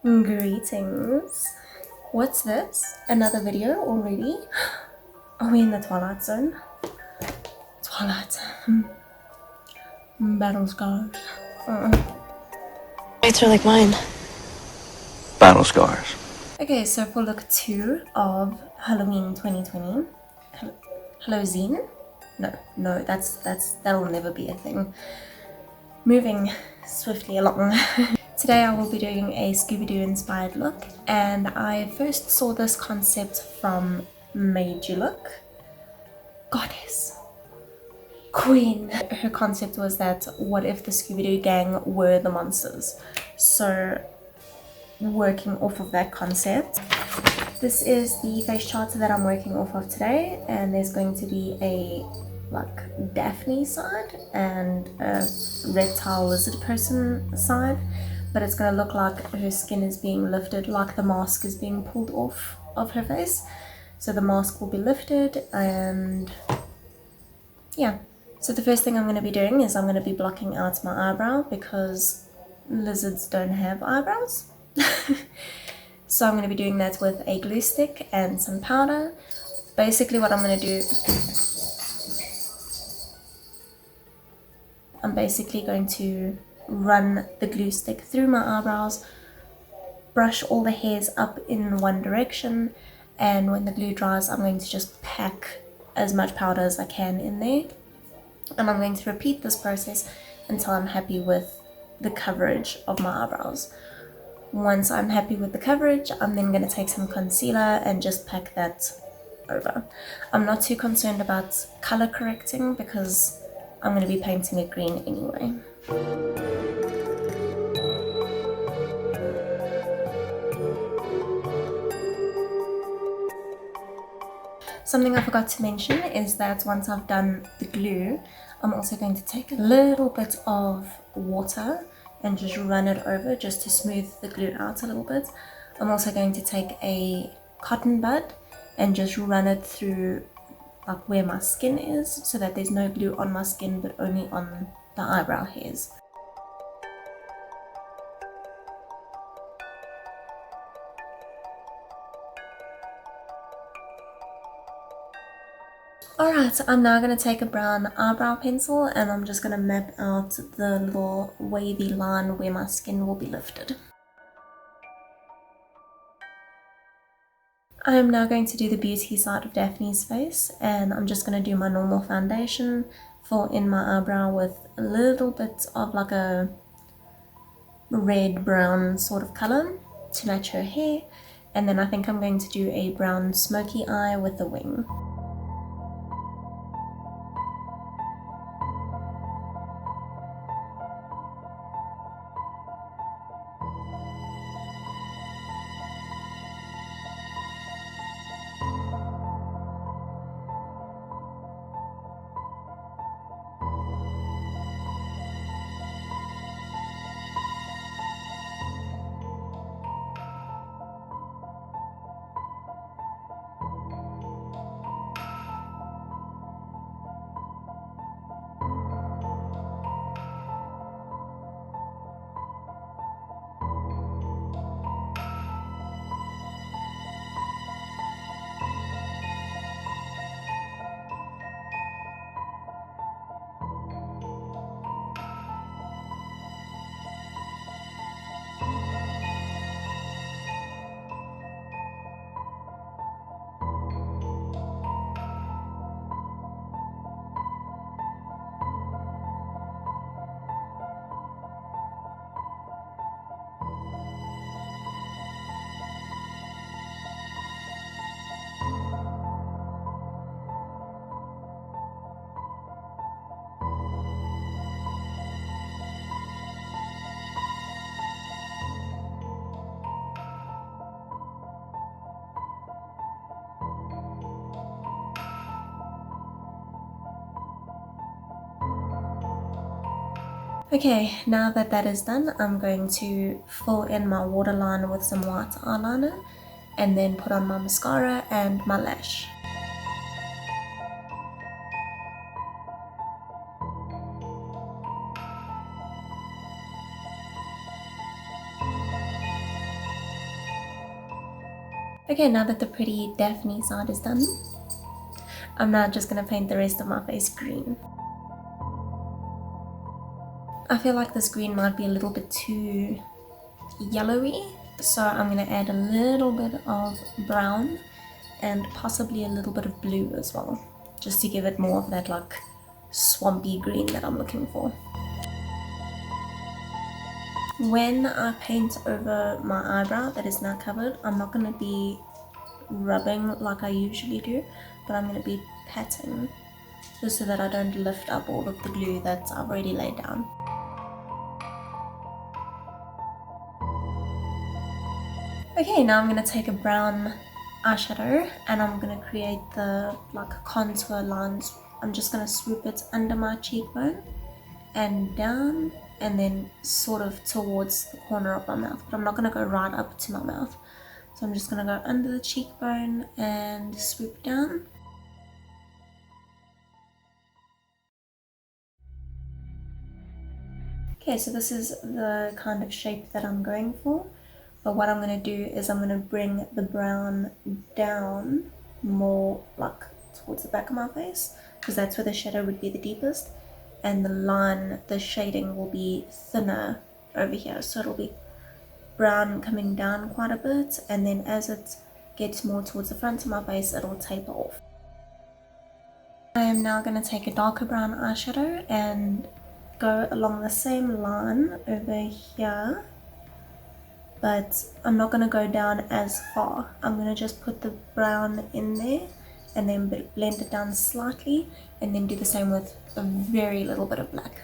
Greetings. What's this? Another video already? Are we in the Twilight Zone? Twilight. Battle scars. Lights are like mine. Battle scars. Okay, so for look 2 of Halloween 2020. Halloween? No, that'll never be a thing. Moving swiftly along. Today I will be doing a Scooby-Doo inspired look, and I first saw this concept from Madeyewlook. Goddess. Queen. Her concept was that what if the Scooby-Doo gang were the monsters? So working off of that concept, this is the face chart that I'm working off of today, and there's going to be a Daphne side and a reptile lizard person side, but it's going to look like her skin is being lifted, like the mask is being pulled off of her face. So the mask will be lifted, and yeah. So the first thing I'm going to be doing is I'm going to be blocking out my eyebrow because lizards don't have eyebrows. So I'm going to be doing that with a glue stick and some powder. Basically what I'm going to do, I'm basically going to run the glue stick through my eyebrows, brush all the hairs up in one direction, and when the glue dries I'm going to just pack as much powder as I can in there. And I'm going to repeat this process until I'm happy with the coverage of my eyebrows. Once I'm happy with the coverage, I'm then going to take some concealer and just pack that over. I'm not too concerned about color correcting because I'm going to be painting it green anyway. Something I forgot to mention is that once I've done the glue, I'm also going to take a little bit of water and just run it over just to smooth the glue out a little bit. I'm also going to take a cotton bud and just run it through where my skin is so that there's no glue on my skin but only on the eyebrow hairs. Alright, I'm now going to take a brown eyebrow pencil and I'm just going to map out the little wavy line where my skin will be lifted. I am now going to do the beauty side of Daphne's face, and I'm just going to do my normal foundation, fill in my eyebrow with a little bit of like a red-brown sort of color to match her hair, and then I think I'm going to do a brown smoky eye with a wing. Okay, now that that is done, I'm going to fill in my waterline with some white eyeliner and then put on my mascara and my lash. Okay, now that the pretty Daphne side is done, I'm now just going to paint the rest of my face green. I feel like this green might be a little bit too yellowy, so I'm going to add a little bit of brown and possibly a little bit of blue as well, just to give it more of that like swampy green that I'm looking for. When I paint over my eyebrow that is now covered, I'm not going to be rubbing like I usually do, but I'm going to be patting just so that I don't lift up all of the glue that I've already laid down. Okay, now I'm going to take a brown eyeshadow and I'm going to create the like contour lines. I'm just going to swoop it under my cheekbone and down and then sort of towards the corner of my mouth, but I'm not going to go right up to my mouth. So I'm just going to go under the cheekbone and swoop down. Okay, so this is the kind of shape that I'm going for. But what I'm going to do is I'm going to bring the brown down more like towards the back of my face, because that's where the shadow would be the deepest. And the line, the shading will be thinner over here. So it'll be brown coming down quite a bit. And then as it gets more towards the front of my face, it'll taper off. I am now going to take a darker brown eyeshadow and go along the same line over here, but I'm not going to go down as far. I'm going to just put the brown in there and then blend it down slightly, and then do the same with a very little bit of black.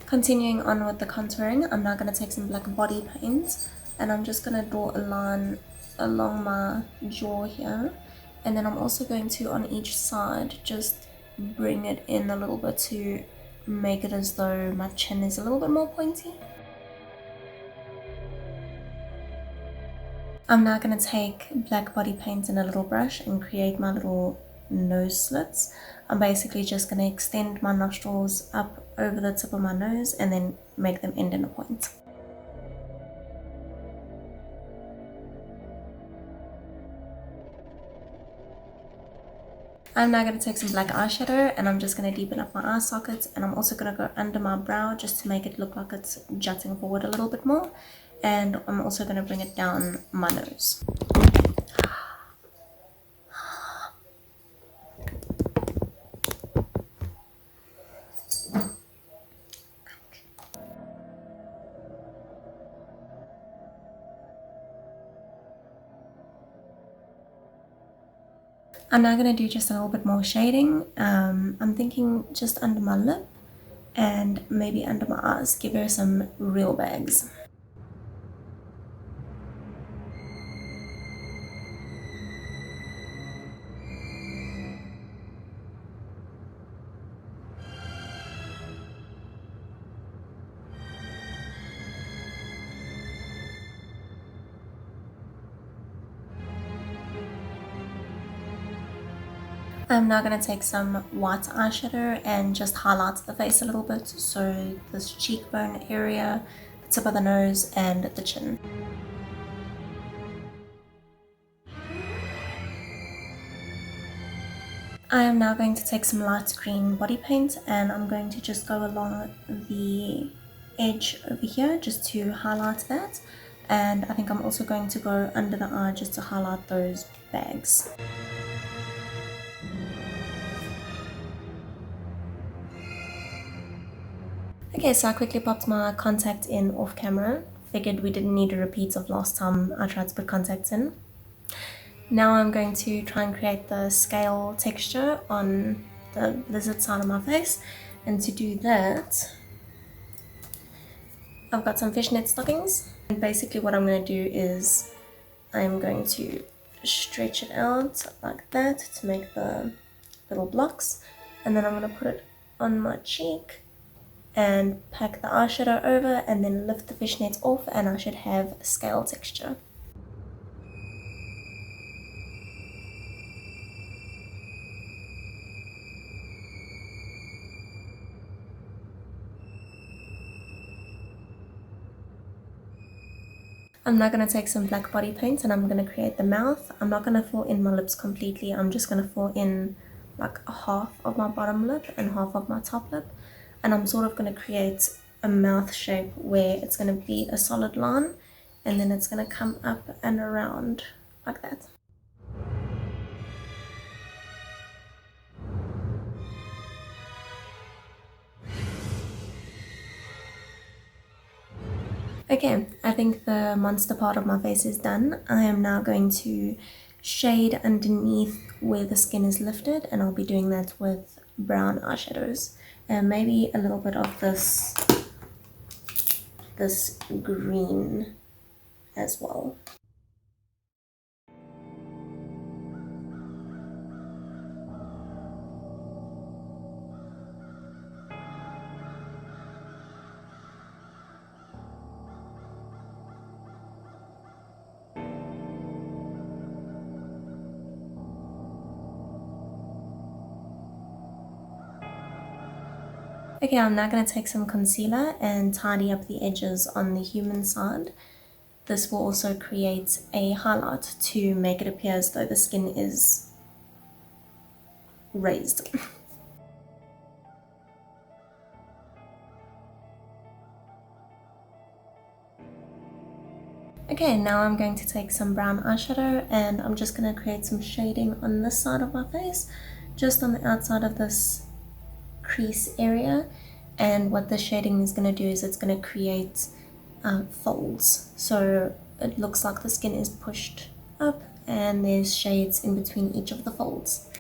Continuing on with the contouring, I'm now going to take some black body paint and I'm just going to draw a line along my jaw here, and then I'm also going to on each side just bring it in a little bit to make it as though my chin is a little bit more pointy. I'm now going to take black body paint and a little brush and create my little nose slits. I'm basically just going to extend my nostrils up over the tip of my nose and then make them end in a point. I'm now going to take some black eyeshadow and I'm just going to deepen up my eye sockets, and I'm also going to go under my brow just to make it look like it's jutting forward a little bit more, and I'm also going to bring it down my nose. I'm now going to do just a little bit more shading. I'm thinking just under my lip and maybe under my eyes, give her some real bags. I'm now going to take some white eyeshadow and just highlight the face a little bit, so this cheekbone area, the tip of the nose and the chin. I am now going to take some light green body paint and I'm going to just go along the edge over here just to highlight that, and I think I'm also going to go under the eye just to highlight those bags. Okay, so I quickly popped my contact in off camera. Figured we didn't need a repeat of last time I tried to put contacts in. Now I'm going to try and create the scale texture on the lizard side of my face, and to do that I've got some fishnet stockings, and basically what I'm going to do is I'm going to stretch it out like that to make the little blocks, and then I'm going to put it on my cheek and pack the eyeshadow over and then lift the fishnets off, and I should have a scale texture. I'm now going to take some black body paint and I'm going to create the mouth. I'm not going to fill in my lips completely. I'm just going to fill in like half of my bottom lip and half of my top lip. And I'm sort of going to create a mouth shape where it's going to be a solid line and then it's going to come up and around like that. Okay, I think the monster part of my face is done. I am now going to shade underneath where the skin is lifted, and I'll be doing that with brown eyeshadows and maybe a little bit of this green as well. Okay, I'm now going to take some concealer and tidy up the edges on the human side. This will also create a highlight to make it appear as though the skin is raised. Okay, now I'm going to take some brown eyeshadow and I'm just going to create some shading on this side of my face, just on the outside of this crease area. And what the shading is going to do is it's going to create folds, so it looks like the skin is pushed up and there's shades in between each of the folds.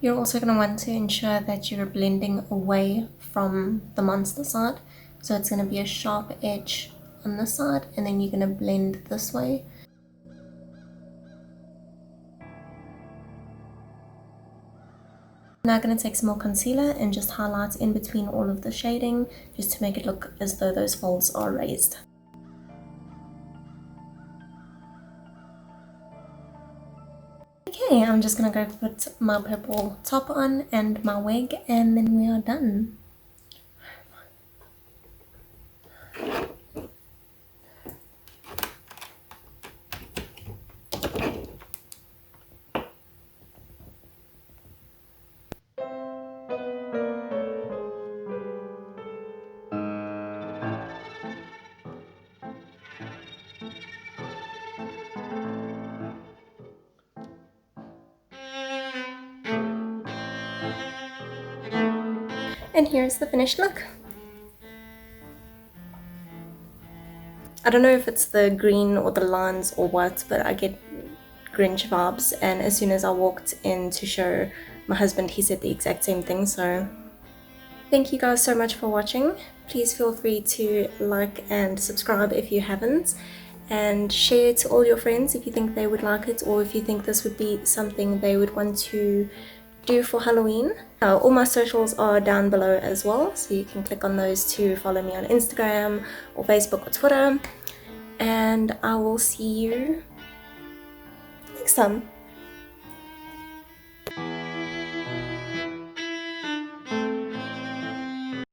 You're also going to want to ensure that you're blending away from the monster side. So it's going to be a sharp edge on this side and then you're going to blend this way. Now I'm going to take some more concealer and just highlight in between all of the shading just to make it look as though those folds are raised. Okay, I'm just going to go put my purple top on and my wig and then we are done. And here's the finished look. I don't know if it's the green or the lines or what, but I get Grinch vibes, and as soon as I walked in to show my husband, he said the exact same thing. So thank you guys so much for watching. Please feel free to like and subscribe if you haven't, and share to all your friends if you think they would like it, or if you think this would be something they would want to do for Halloween. All my socials are down below as well, so you can click on those to follow me on Instagram or Facebook or Twitter, and I will see you next time.